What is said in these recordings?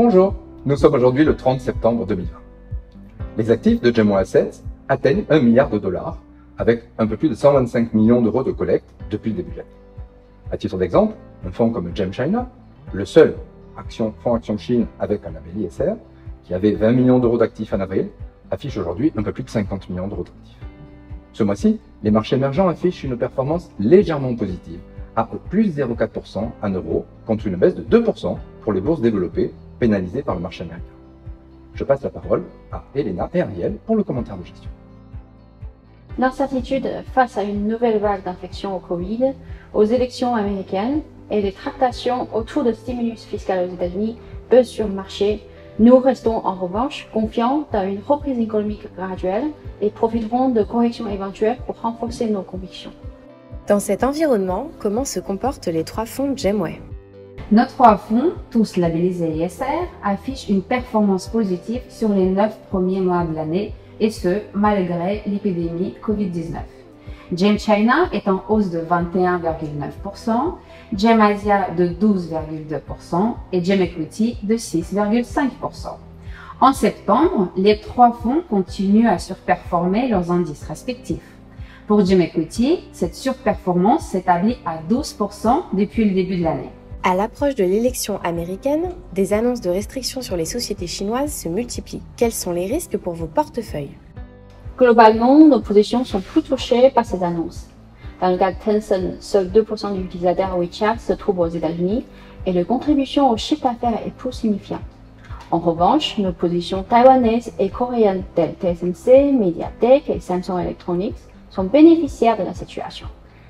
Bonjour, nous sommes aujourd'hui le 30 septembre 2020. Les actifs de GEM Assets atteignent 1 milliard de dollars avec un peu plus de 125 millions d'euros de collecte depuis le début de l'année. À titre d'exemple, un fonds comme GEM China, le seul fonds action Chine avec un label ISR, qui avait 20 millions d'euros d'actifs en avril, affiche aujourd'hui un peu plus de 50 millions d'euros d'actifs. Ce mois-ci, les marchés émergents affichent une performance légèrement positive, à plus 0,4% en euros, contre une baisse de 2% pour les bourses développées, pénalisées par le marché américain. Je passe la parole à Elena et Ariel pour le commentaire de gestion. L'incertitude face à une nouvelle vague d'infection au Covid, aux élections américaines et les tractations autour de stimulus fiscal aux États-Unis pesent sur le marché. Nous restons en revanche confiants dans une reprise économique graduelle et profiterons de corrections éventuelles pour renforcer nos convictions. Dans cet environnement, comment se comportent les trois fonds GEMway? Nos trois fonds, tous labellisés ISR, affichent une performance positive sur les 9 premiers mois de l'année, et ce, malgré l'épidémie Covid-19. GEM China est en hausse de 21,9%, GEM Asia de 12,2% et GEM Equity de 6,5%. En septembre, les trois fonds continuent à surperformer leurs indices respectifs. Pour GEM Equity, cette surperformance s'établit à 12% depuis le début de l'année. À l'approche de l'élection américaine, des annonces de restrictions sur les sociétés chinoises se multiplient. Quels sont les risques pour vos portefeuilles? Globalement, nos positions sont plus touchées par ces annonces. Dans le cas de Tencent, seuls 2% des utilisateurs WeChat se trouvent aux États-Unis et leur contribution au chiffre d'affaires est peu signifiante. En revanche, nos positions taïwanaises et coréennes telles TSMC, MediaTek et Samsung Electronics sont bénéficiaires de la situation.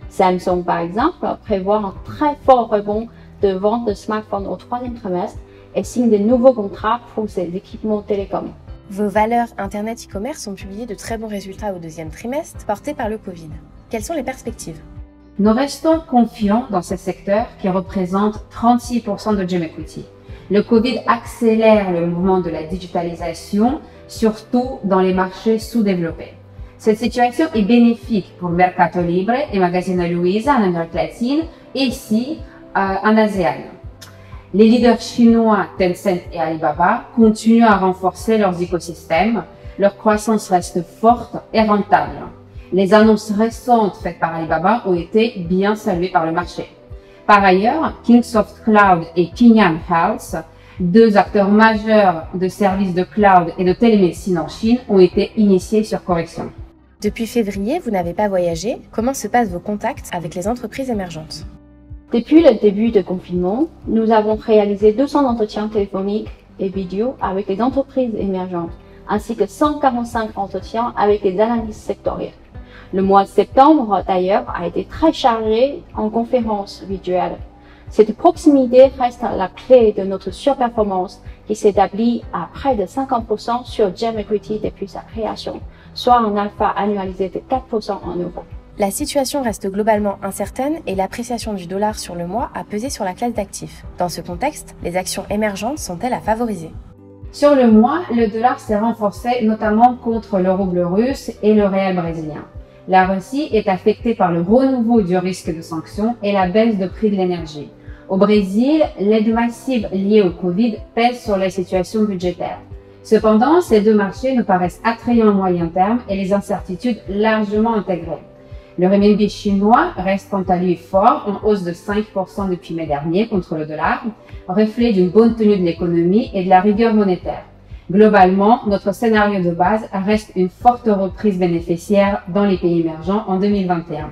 Samsung, par exemple, prévoit un très fort rebond de vente de smartphones au troisième trimestre et signe de nouveaux contrats pour ses équipements télécoms. Vos valeurs Internet e-commerce ont publié de très bons résultats au deuxième trimestre, portés par le Covid. Quelles sont les perspectives? Nous restons confiants dans ce secteur qui représente 36% de GEM Equity. Le Covid accélère le mouvement de la digitalisation, surtout dans les marchés sous-développés. Cette situation est bénéfique pour Mercado Libre et Magazine Luiza en Amérique latine et ici en ASEAN. Les leaders chinois Tencent et Alibaba continuent à renforcer leurs écosystèmes. Leur croissance reste forte et rentable. Les annonces récentes faites par Alibaba ont été bien saluées par le marché. Par ailleurs, Kingsoft Cloud et Kingyang Health, deux acteurs majeurs de services de cloud et de télémédecine en Chine, ont été initiés sur correction. Depuis février, vous n'avez pas voyagé. Comment se passent vos contacts avec les entreprises émergentes? Depuis le début du confinement, nous avons réalisé 200 entretiens téléphoniques et vidéo avec les entreprises émergentes, ainsi que 145 entretiens avec les analystes sectoriels. Le mois de septembre, d'ailleurs, a été très chargé en conférences virtuelles. Cette proximité reste la clé de notre surperformance qui s'établit à près de 50% sur GEM Equity depuis sa création, soit un alpha annualisé de 4% en euros. La situation reste globalement incertaine et l'appréciation du dollar sur le mois a pesé sur la classe d'actifs. Dans ce contexte, les actions émergentes sont-elles à favoriser? Sur le mois, le dollar s'est renforcé notamment contre le rouble russe et le réal brésilien. La Russie est affectée par le renouveau du risque de sanctions et la baisse de prix de l'énergie. Au Brésil, l'aide massive liée au Covid pèse sur la situation budgétaire. Cependant, ces deux marchés nous paraissent attrayants à moyen terme et les incertitudes largement intégrées. Le renminbi chinois reste quant à lui fort, en hausse de 5% depuis mai dernier contre le dollar, reflet d'une bonne tenue de l'économie et de la rigueur monétaire. Globalement, notre scénario de base reste une forte reprise bénéficiaire dans les pays émergents en 2021.